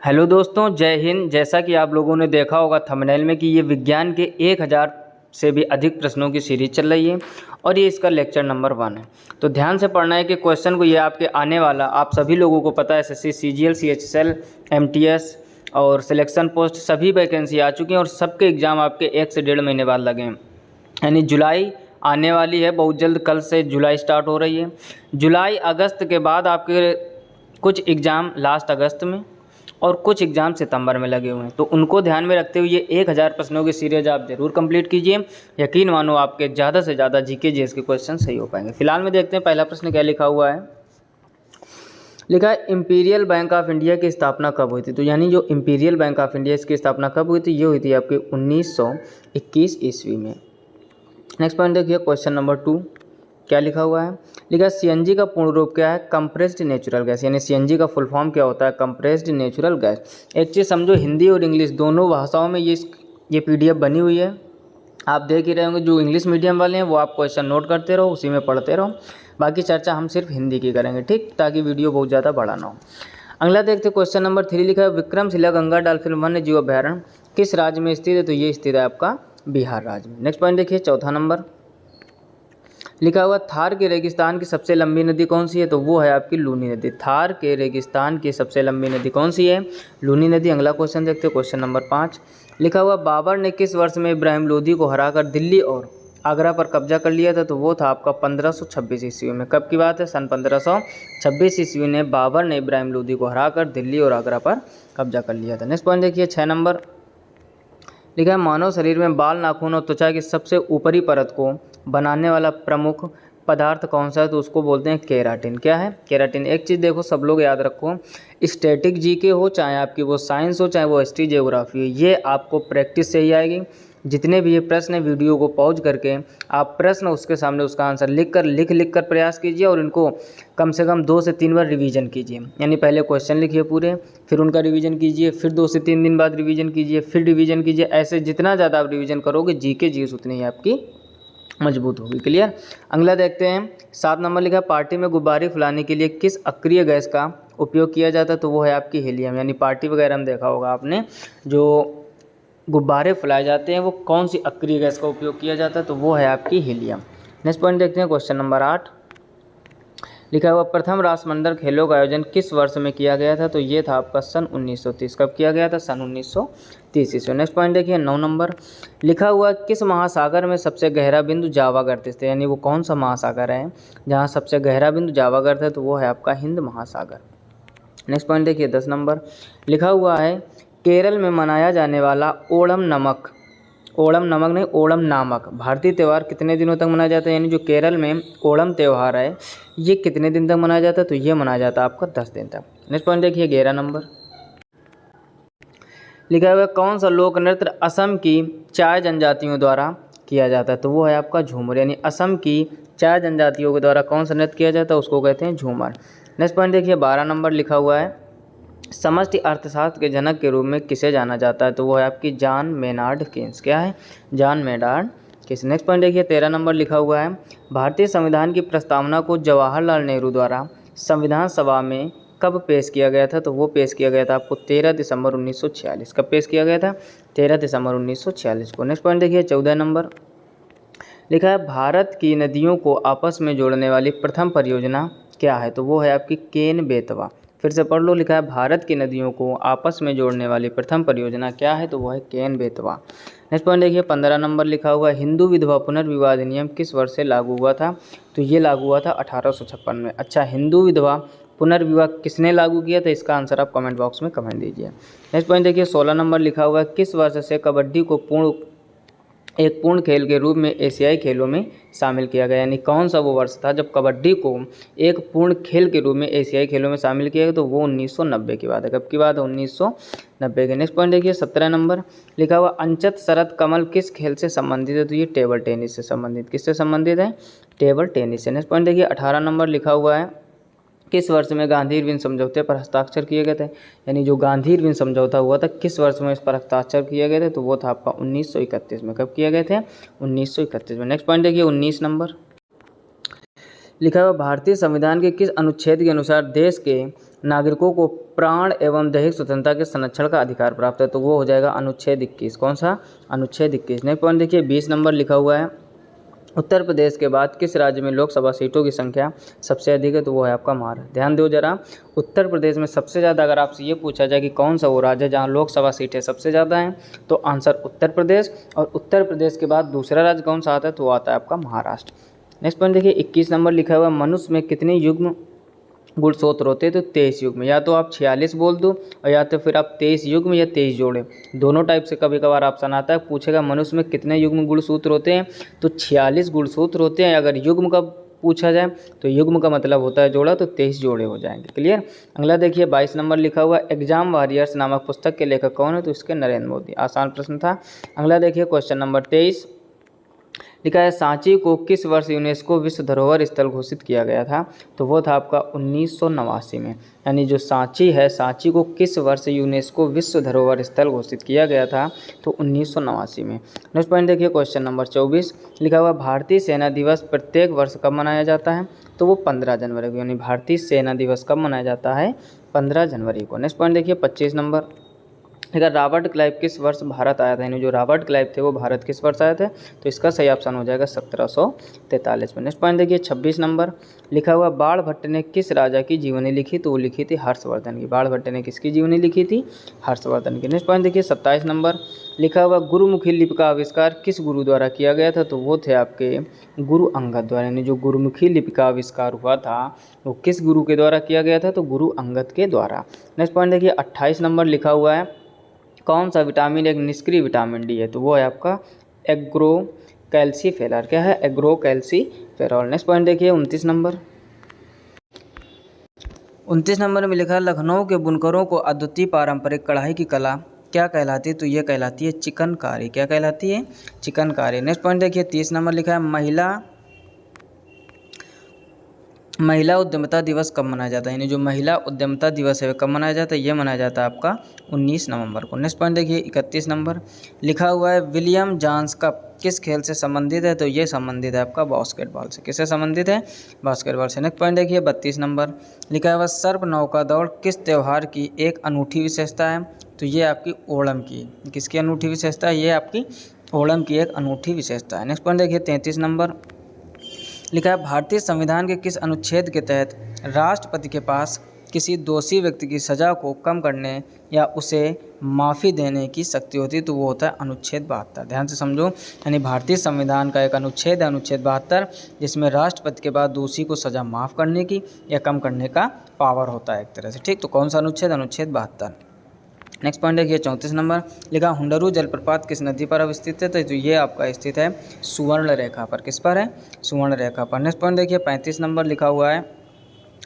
Hello दोस्तों, जय हिंद। जैसा कि आप लोगों ने देखा होगा थंबनेल में कि ये विज्ञान के 1000 से भी अधिक प्रश्नों की सीरीज चल रही है और ये इसका लेक्चर नंबर 1 है। तो ध्यान से पढ़ना है कि क्वेश्चन को ये आपके आने वाला, आप सभी लोगों को पता है एसएससी, सीजीएल, सीएचएसएल, एमटीएस और सिलेक्शन पोस्ट सभी वैकेंसी आ चुकी हैं और सबके एग्ज़ाम आपके 1 से 1.5 महीने बाद लगे हैं। यानी जुलाई आने वाली है बहुत जल्द, कल से जुलाई स्टार्ट हो रही है। जुलाई अगस्त के बाद आपके कुछ एग्ज़ाम लास्ट अगस्त में और कुछ एग्ज़ाम सितंबर में लगे हुए हैं, तो उनको ध्यान में रखते हुए ये 1000 प्रश्नों की सीरीज आप ज़रूर कंप्लीट कीजिए। यकीन मानो आपके ज़्यादा से ज़्यादा जीके जीएस के क्वेश्चन सही हो पाएंगे। फिलहाल में देखते हैं पहला प्रश्न क्या लिखा हुआ है। लिखा है इंपीरियल बैंक ऑफ इंडिया की स्थापना कब हुई थी। तो यानी जो इंपीरियल बैंक ऑफ इंडिया इसकी स्थापना कब हुई थी, ये हुई थी आपकी 1921 ईस्वी में। नेक्स्ट पॉइंट देखिए, क्वेश्चन नंबर 2 क्या लिखा हुआ है। लिखा है सीएनजी का पूर्ण रूप क्या है, कंप्रेस्ड नेचुरल गैस। यानी सीएनजी का फुल फॉर्म क्या होता है, कंप्रेस्ड नेचुरल गैस। एक चीज़ समझो, हिंदी और इंग्लिश दोनों भाषाओं में ये पीडीएफ बनी हुई है। आप देख ही रहे होंगे, जो इंग्लिश मीडियम वाले हैं वो आप क्वेश्चन नोट करते रहो, उसी में पढ़ते रहो। बाकी चर्चा हम सिर्फ हिंदी की करेंगे, ठीक, ताकि वीडियो बहुत ज़्यादा बड़ा ना हो। अगला देखते क्वेश्चन नंबर 3 लिखा है विक्रमशिला गंगा डॉल्फिन वन्य जीव अभ्यारण्य किस राज्य में स्थित है। तो ये स्थित है आपका बिहार राज्य में। नेक्स्ट पॉइंट देखिए, चौथा नंबर लिखा हुआ थार के रेगिस्तान की सबसे लंबी नदी कौन सी है। तो वो है आपकी लूनी नदी। थार के रेगिस्तान की सबसे लंबी नदी कौन सी है, लूनी नदी। अगला क्वेश्चन देखते हैं, क्वेश्चन नंबर 5 लिखा हुआ बाबर ने किस वर्ष में इब्राहिम लोदी को हराकर दिल्ली और आगरा पर कब्जा कर लिया था। तो वो था आपका 1526 ईस्वी में। कब की बात है, सन 1526 ईस्वी ने बाबर ने इब्राहिम लोदी को हराकर दिल्ली और आगरा पर कब्जा कर लिया था। नेक्स्ट पॉइंट देखिए, 6 नंबर लिखा है मानव शरीर में बाल, नाखून और त्वचा की सबसे ऊपरी परत को बनाने वाला प्रमुख पदार्थ कौन सा है। तो उसको बोलते हैं केराटिन। क्या है, केराटिन। एक चीज़ देखो, सब लोग याद रखो, स्टैटिक जीके हो चाहे आपकी वो साइंस हो चाहे वो हिस्ट्री ज्योग्राफी हो, ये आपको प्रैक्टिस से ही आएगी। जितने भी ये प्रश्न है, वीडियो को पॉज करके आप प्रश्न उसके सामने उसका आंसर लिख कर प्रयास कीजिए और इनको कम से कम 2 से 3 बार रिवीजन कीजिए। यानी पहले क्वेश्चन लिखिए पूरे, फिर उनका रिवीजन कीजिए, फिर 2 से 3 दिन बाद रिवीजन कीजिए, फिर रिवीजन कीजिए। ऐसे जितना ज़्यादा आप रिवीजन करोगे जीके जीएस उतनी ही आपकी मजबूत होगी। क्लियर। अगला देखते हैं, 7 नंबर लिखा पार्टी में गुब्बारे फुलाने के लिए किस अक्रिय गैस का उपयोग किया जाता है। तो वो है आपकी हीलियम। यानी पार्टी वगैरह में देखा होगा आपने, जो गुब्बारे फुलाए जाते हैं वो कौन सी अक्रिय गैस का उपयोग किया जाता है। तो वो है आपकी हीलियम। नेक्स्ट पॉइंट देखते हैं, क्वेश्चन नंबर 8 लिखा हुआ प्रथम राष्ट्रमंडल खेलों का आयोजन किस वर्ष में किया गया था। तो ये था आपका सन 1930। कब किया गया था, सन 1930 ईस्वी। नेक्स्ट पॉइंट देखिए, 9 नंबर लिखा हुआ किस महासागर में सबसे गहरा बिंदु जावा गर्त स्थित है। यानी वो कौन सा महासागर है जहाँ सबसे गहरा बिंदु जावा गर्त है। तो वो है आपका हिंद महासागर। नेक्स्ट पॉइंट देखिए, 10 नंबर लिखा हुआ है केरल में मनाया जाने वाला ओणम नामक भारतीय त्यौहार कितने दिनों तक मनाया जाता है। यानी जो केरल में ओणम त्यौहार है ये कितने दिन तक मनाया जाता है। तो ये मनाया जाता है आपका 10 दिन तक। नेक्स्ट पॉइंट देखिए, 11 नंबर लिखा हुआ है कौन सा लोक नृत्य असम की 4 जनजातियों द्वारा किया जाता है। तो वो है आपका झूमर। यानी असम की 4 जनजातियों के द्वारा कौन सा नृत्य किया जाता है, उसको कहते हैं झूमर। नेक्स्ट पॉइंट देखिए, 12 नंबर लिखा हुआ है समष्टि अर्थशास्त्र के जनक के रूप में किसे जाना जाता है। तो वो है आपकी जॉन मेनार्ड केन्स। क्या है, John Maynard Keynes. Next point देखिए, 13 नंबर लिखा हुआ है भारतीय संविधान की प्रस्तावना को जवाहरलाल नेहरू द्वारा संविधान सभा में कब पेश किया गया था। तो वो पेश किया गया था आपको 13 दिसंबर 1946। कब पेश किया गया था, 13 दिसंबर 1946 को। नेक्स्ट पॉइंट देखिए, 14 नंबर लिखा है भारत की नदियों को आपस में जोड़ने वाली प्रथम परियोजना क्या है। तो वो है आपकी केन बेतवा। फिर से पढ़ लो, लिखा है भारत की नदियों को आपस में जोड़ने वाली प्रथम परियोजना क्या है। तो वो है केन बेतवा। नेक्स्ट पॉइंट देखिए, 15 नंबर लिखा हुआ है हिंदू विधवा पुनर्विवाह अधिनियम किस वर्ष से लागू हुआ था। तो ये लागू हुआ था 1856 में। अच्छा, हिंदू विधवा पुनर्विवाह किसने लागू किया था, इसका आंसर आप कमेंट बॉक्स में कमेंट दीजिए। नेक्स्ट पॉइंट देखिए, 16 नंबर लिखा हुआ है किस वर्ष से कबड्डी को एक पूर्ण खेल के रूप में एशियाई खेलों में शामिल किया गया। यानी कौन सा वो वर्ष था जब कबड्डी को एक पूर्ण खेल के रूप में एशियाई खेलों में शामिल किया गया। तो वो 1990 की बात है। कब की बात है, 1990 की। नेक्स्ट पॉइंट देखिए, 17 नंबर लिखा हुआ अंचत शरत कमल किस खेल से संबंधित है। तो ये टेबल टेनिस से संबंधित, किससे संबंधित है, टेबल टेनिस से। नेक्स्ट पॉइंट देखिए, 18 नंबर लिखा हुआ है किस वर्ष में गांधी इरविन समझौते पर हस्ताक्षर किए गए थे। यानी जो गांधी इरविन समझौता हुआ था किस वर्ष में इस पर हस्ताक्षर किए गए थे। तो वो था आपका 1931 में। कब किए गए थे, 1931 में। नेक्स्ट पॉइंट देखिए, 19 नंबर लिखा हुआ भारतीय संविधान के किस अनुच्छेद के अनुसार देश के नागरिकों को प्राण एवं दैहिक स्वतंत्रता के संरक्षण का अधिकार प्राप्त है, तो वो हो जाएगा अनुच्छेद 21। कौन सा? अनुच्छेद 21। नेक्स्ट पॉइंट देखिए 20 नंबर लिखा हुआ है, उत्तर प्रदेश के बाद किस राज्य में लोकसभा सीटों की संख्या सबसे अधिक है, तो वो है आपका महाराष्ट्र। ध्यान दो जरा, उत्तर प्रदेश में सबसे ज़्यादा अगर आपसे ये पूछा जाए कि कौन सा वो राज्य है जहाँ लोकसभा सीटें सबसे ज़्यादा हैं, तो आंसर उत्तर प्रदेश। और उत्तर प्रदेश के बाद दूसरा राज्य कौन सा आता है, तो वो आता है आपका महाराष्ट्र। नेक्स्ट पॉइंट देखिए 21 नंबर लिखा हुआ है, मनुष्य में कितने युग्म गुणसूत्र होते हैं, तो 23 युग्म। या तो आप 46 बोल दो और या तो फिर आप 23 युग्म या 23 जोड़े, दोनों टाइप से कभी कभार ऑप्शन आता है। पूछेगा मनुष्य में कितने युग्म गुणसूत्र होते हैं, तो 46 गुणसूत्र होते हैं। अगर युग्म का पूछा जाए तो युग्म का मतलब होता है जोड़ा, तो 23 जोड़े हो जाएंगे। क्लियर। अगला देखिए 22 नंबर लिखा हुआ एग्जाम वॉरियर्स नामक पुस्तक के लेखक कौन है, तो इसके नरेंद्र मोदी। आसान प्रश्न था। अगला देखिए क्वेश्चन नंबर 23 लिखा है, सांची को किस वर्ष यूनेस्को विश्व धरोहर स्थल घोषित किया गया था, तो वो था आपका 1989 में। यानी जो सांची है, सांची को किस वर्ष यूनेस्को विश्व धरोहर स्थल घोषित किया गया था, तो 1989 में। नेक्स्ट पॉइंट देखिए क्वेश्चन नंबर 24 लिखा हुआ, भारतीय सेना दिवस प्रत्येक वर्ष कब मनाया जाता है, तो वो 15 जनवरी को। यानी भारतीय सेना दिवस कब मनाया जाता है, 15 जनवरी को। नेक्स्ट पॉइंट देखिए 25 नंबर, अगर रॉबर्ट क्लाइव किस वर्ष भारत आया था, यानी जो रॉबर्ट क्लाइव थे वो भारत किस वर्ष आए थे, तो इसका सही ऑप्शन हो जाएगा 1743 में। नेक्स्ट पॉइंट देखिए 26 नंबर लिखा हुआ, बाण भट्ट ने किस राजा की जीवनी लिखी, तो वो लिखी थी हर्षवर्धन की। बाण भट्ट ने किसकी जीवनी लिखी थी, हर्षवर्धन की। नेक्स्ट पॉइंट देखिए 27 नंबर लिखा हुआ, गुरुमुखी लिपि का आविष्कार किस गुरु द्वारा किया गया था, तो वो थे आपके गुरु अंगद द्वारा। यानी जो गुरुमुखी लिपि का आविष्कार हुआ था वो किस गुरु के द्वारा किया गया था, तो गुरु अंगद के द्वारा। नेक्स्ट पॉइंट देखिए 28 नंबर लिखा हुआ है, कौन सा विटामिन एक निष्क्रिय विटामिन डी है, तो वो है आपका एग्रोकैल्सीफेरॉल। क्या है, एग्रोकैल्सीफेरॉल। नेक्स्ट पॉइंट देखिए 29 नंबर। 29 नंबर में लिखा है, लखनऊ के बुनकरों को अद्वितीय पारंपरिक कढ़ाई की कला क्या कहलाती है, तो ये कहलाती है चिकनकारी। क्या कहलाती है, चिकनकारी। नेक्स्ट पॉइंट देखिए 30 नंबर लिखा है, महिला उद्यमिता दिवस कब मनाया जाता है, यानी जो महिला उद्यमिता दिवस है कब मनाया जाता है, ये मनाया जाता है आपका 19 नवंबर को। नेक्स्ट पॉइंट देखिए 31 नंबर लिखा हुआ है, विलियम जॉन्स कप किस खेल से संबंधित है, तो ये संबंधित है आपका बास्केटबॉल से। किससे संबंधित है, बास्केटबॉल से। नेक्स्ट पॉइंट देखिए 32 नंबर लिखा हुआ, सर्प नौका दौड़ किस त्यौहार की एक अनूठी विशेषता है, तो ये आपकी ओणम की। किसकी अनूठी विशेषता है, ये आपकी ओणम की एक अनूठी विशेषता है। नेक्स्ट पॉइंट देखिए 33 नंबर लिखा है, भारतीय संविधान के किस अनुच्छेद के तहत राष्ट्रपति के पास किसी दोषी व्यक्ति की सज़ा को कम करने या उसे माफ़ी देने की शक्ति होती है, तो वो होता है अनुच्छेद 72। ध्यान से समझो, यानी भारतीय संविधान का एक अनुच्छेद है अनुच्छेद 72, जिसमें राष्ट्रपति के बाद दोषी को सज़ा माफ़ करने की या कम करने का पावर होता है एक तरह से। ठीक, तो कौन सा अनुच्छेद, अनुच्छेद 72। नेक्स्ट पॉइंट देखिए 34 नंबर लिखा, हुंडरू जलप्रपात किस नदी पर अवस्थित है, तो ये आपका स्थित है सुवर्ण रेखा पर। किस पर है, सुवर्ण रेखा पर। नेक्स्ट पॉइंट देखिए 35 नंबर लिखा हुआ है,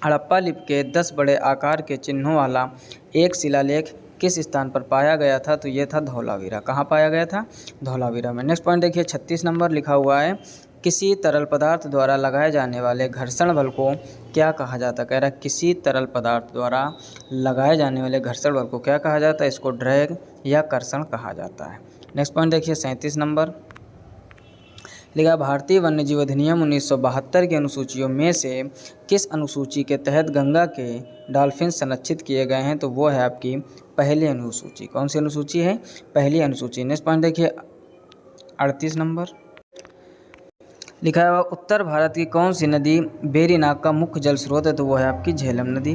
हड़प्पा लिपि के 10 बड़े आकार के चिन्हों वाला एक शिलालेख किस स्थान पर पाया गया था, तो ये था धौलावीरा। कहाँ पाया गया था, धौलावीरा में। नेक्स्ट पॉइंट देखिए 36 नंबर लिखा हुआ है, किसी तरल पदार्थ द्वारा लगाए जाने वाले घर्षण बल को क्या कहा जाता है। कह रहा है किसी तरल पदार्थ द्वारा लगाए जाने वाले घर्षण बल को क्या कहा जाता है, इसको ड्रैग या कर्षण कहा जाता है। नेक्स्ट पॉइंट देखिए 37 नंबर लिखा, भारतीय वन्यजीव अधिनियम 1972 की अनुसूचियों में से किस अनुसूची के तहत गंगा के डॉल्फिन संरक्षित किए गए हैं, तो वो है आपकी पहली अनुसूची। कौन सी अनुसूची है, पहली अनुसूची। नेक्स्ट पॉइंट देखिए 38 नंबर लिखा है, उत्तर भारत की कौन सी नदी बेरीनाग का मुख्य जल स्रोत है, तो वो है आपकी झेलम नदी।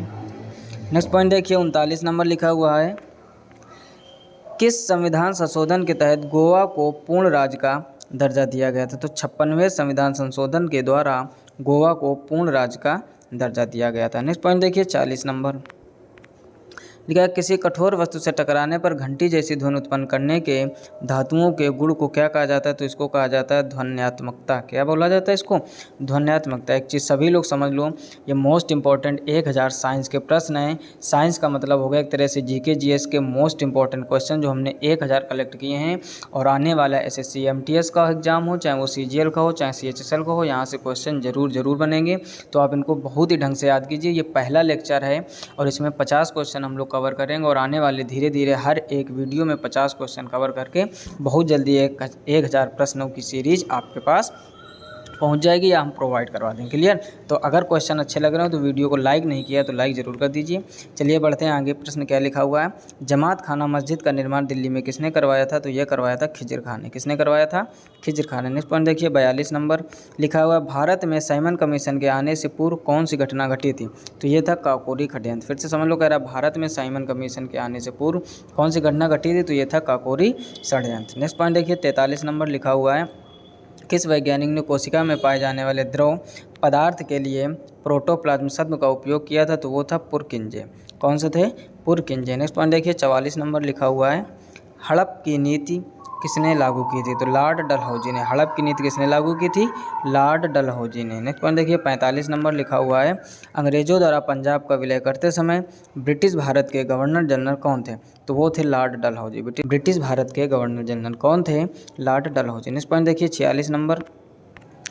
नेक्स्ट पॉइंट देखिए 39 नंबर लिखा हुआ है, किस संविधान संशोधन के तहत गोवा को पूर्ण राज्य का दर्जा दिया गया था, तो 56वें संविधान संशोधन के द्वारा गोवा को पूर्ण राज्य का दर्जा दिया गया था। नेक्स्ट पॉइंट देखिए 40 नंबर लिखा है, किसी कठोर वस्तु से टकराने पर घंटी जैसी ध्वनि उत्पन्न करने के धातुओं के गुण को क्या कहा जाता है, तो इसको कहा जाता है ध्वन्यात्मकता। क्या बोला जाता है इसको, ध्वन्यात्मकता। एक चीज़ सभी लोग समझ लो, ये मोस्ट इंपॉर्टेंट 1000 साइंस के प्रश्न हैं। साइंस का मतलब हो गया एक तरह से जीके जीएस के मोस्ट इंपॉर्टेंट क्वेश्चन जो हमने 1000 कलेक्ट किए हैं। और आने वाला एसएससी एमटीएस का एग्जाम हो, चाहे वो सीजीएल का हो, चाहे सीएचएसएल का हो, यहाँ से क्वेश्चन जरूर बनेंगे। तो आप इनको बहुत ही ढंग से याद कीजिए। ये पहला लेक्चर है और इसमें 50 क्वेश्चन हम लोग कवर करेंगे और आने वाले धीरे धीरे हर एक वीडियो में 50 क्वेश्चन कवर करके बहुत जल्दी 1000 प्रश्नों की सीरीज आपके पास पहुंच जाएगी या हम प्रोवाइड करवा दें। क्लियर। तो अगर क्वेश्चन अच्छे लग रहे हो तो वीडियो को लाइक नहीं किया तो लाइक ज़रूर कर दीजिए। चलिए बढ़ते हैं आगे। प्रश्न क्या लिखा हुआ है, जमात खाना मस्जिद का निर्माण दिल्ली में किसने करवाया था? तो यह करवाया था खिजर खान ने। किसने करवाया था? खिजर खान ने। नेक्स्ट पॉइंट देखिए 42 नंबर लिखा हुआ है, भारत में साइमन कमीशन के आने से पूर्व कौन सी घटना घटी थी? तो ये था काकोरी षड्यंत्र। फिर से समझ लो, कह रहा है भारत में साइमन कमीशन के आने से पूर्व कौन सी घटना घटी थी? तो ये था काकोरी षड्यंत्र। नेक्स्ट पॉइंट देखिए 43 नंबर लिखा हुआ है, किस वैज्ञानिक ने कोशिका में पाए जाने वाले द्रव पदार्थ के लिए प्रोटोप्लाज्म शब्द का उपयोग किया था? तो वो था पुरकिंजे। कौन से थे? पुरकिंजे। नेक्स्ट पॉइंट देखिए 44 नंबर लिखा हुआ है, हड़प की नीति किसने लागू की थी? तो लॉर्ड डलहौजी ने। हड़प की नीति किसने लागू की थी? लॉर्ड डलहौजी ने। नेक्स्ट पॉइंट देखिए 45 नंबर लिखा हुआ है, अंग्रेजों द्वारा पंजाब का विलय करते समय ब्रिटिश भारत के गवर्नर जनरल कौन थे? तो वो थे लॉर्ड डलहौजी। ब्रिटिश भारत के गवर्नर जनरल कौन थे? लॉर्ड डलहौजी। नेक्स्ट पॉइंट देखिए 46 नंबर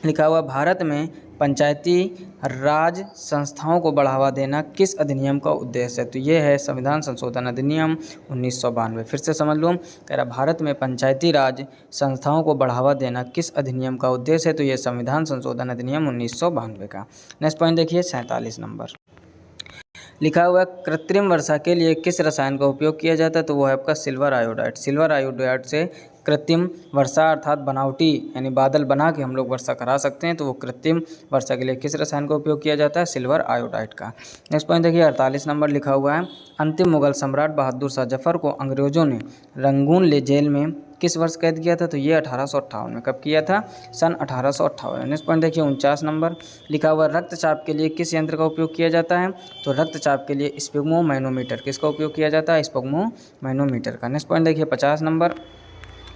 लिखा हुआ, भारत में पंचायती राज संस्थाओं को बढ़ावा देना किस अधिनियम का उद्देश्य है? तो ये है संविधान संशोधन अधिनियम 1992। फिर से समझ लो, कह रहा भारत में पंचायती राज संस्थाओं को बढ़ावा देना किस अधिनियम का उद्देश्य है? तो ये संविधान संशोधन अधिनियम 1992 का। नेक्स्ट पॉइंट देखिए 47 नंबर लिखा हुआ है, कृत्रिम वर्षा के लिए किस रसायन का उपयोग किया जाता है? तो वो है आपका सिल्वर आयोडाइड। सिल्वर आयोडाइड से कृत्रिम वर्षा अर्थात बनावटी यानी बादल बना के हम लोग वर्षा करा सकते हैं। तो वो कृत्रिम वर्षा के लिए किस रसायन का उपयोग किया जाता है? सिल्वर आयोडाइड का। नेक्स्ट पॉइंट देखिए 48 नंबर लिखा हुआ है, अंतिम मुगल सम्राट बहादुर शाह जफर को अंग्रेजों ने रंगून ले जेल में किस वर्ष कैद किया था? तो ये 1858 में। कब किया था? सन 1858। नेक्स्ट पॉइंट देखिए 49 नंबर लिखा हुआ, रक्तचाप के लिए किस यंत्र का उपयोग किया जाता है? तो रक्तचाप के लिए स्पिग्मोमैनोमीटर। किसका उपयोग किया जाता है? स्पिग्मोमैनोमीटर का। नेक्स्ट पॉइंट देखिए 50 नंबर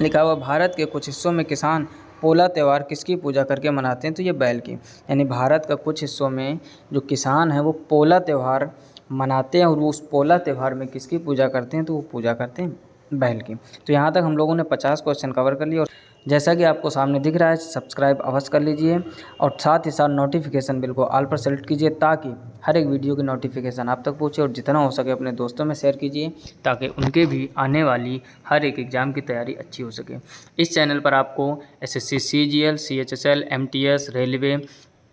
लिखा हुआ, भारत के कुछ हिस्सों में किसान पोला त्यौहार किसकी पूजा करके मनाते हैं? तो ये बैल की। यानी भारत का कुछ हिस्सों में जो किसान हैं वो पोला त्यौहार मनाते हैं और वो उस पोला त्यौहार में किसकी पूजा करते हैं? तो वो पूजा करते हैं बैल की। तो यहाँ तक हम लोगों ने 50 क्वेश्चन कवर कर लिए और जैसा कि आपको सामने दिख रहा है सब्सक्राइब अवश्य कर लीजिए और साथ ही साथ नोटिफिकेशन बिल को ऑल पर सेलेक्ट कीजिए ताकि हर एक वीडियो की नोटिफिकेशन आप तक पहुँचे और जितना हो सके अपने दोस्तों में शेयर कीजिए ताकि उनके भी आने वाली हर एक एग्ज़ाम की तैयारी अच्छी हो सके। इस चैनल पर आपको SSC CGL CHSL MTS railway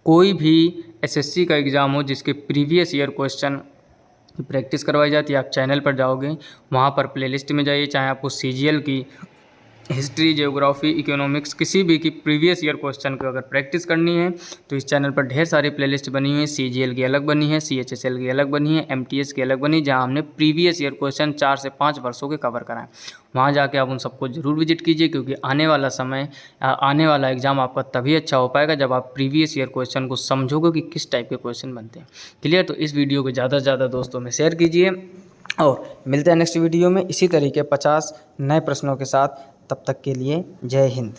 कोई भी SSC का एग्ज़ाम हो जिसके प्रीवियस ईयर क्वेश्चन प्रैक्टिस करवाई जाती है। आप चैनल पर जाओगे वहाँ पर प्लेलिस्ट में जाइए, चाहे आपको CGL की हिस्ट्री, ज्योग्राफी, इकोनॉमिक्स किसी भी की प्रीवियस ईयर क्वेश्चन को अगर प्रैक्टिस करनी है तो इस चैनल पर ढेर सारी प्लेलिस्ट बनी हुई है। CGL की अलग बनी है, CHSL की अलग बनी है, MTS की अलग बनी, जहां हमने प्रीवियस ईयर क्वेश्चन 4 से 5 वर्षों के कवर कराएं। वहां जाके आप उन सबको ज़रूर विजिट कीजिए क्योंकि आने वाला एग्ज़ाम आपका तभी अच्छा हो पाएगा जब आप प्रीवियस ईयर क्वेश्चन को समझोगे कि किस टाइप के क्वेश्चन बनते हैं। क्लियर। तो इस वीडियो को ज़्यादा से ज़्यादा दोस्तों में शेयर कीजिए और मिलते हैं नेक्स्ट वीडियो में इसी तरीके 50 नए प्रश्नों के साथ। तब तक के लिए जय हिंद।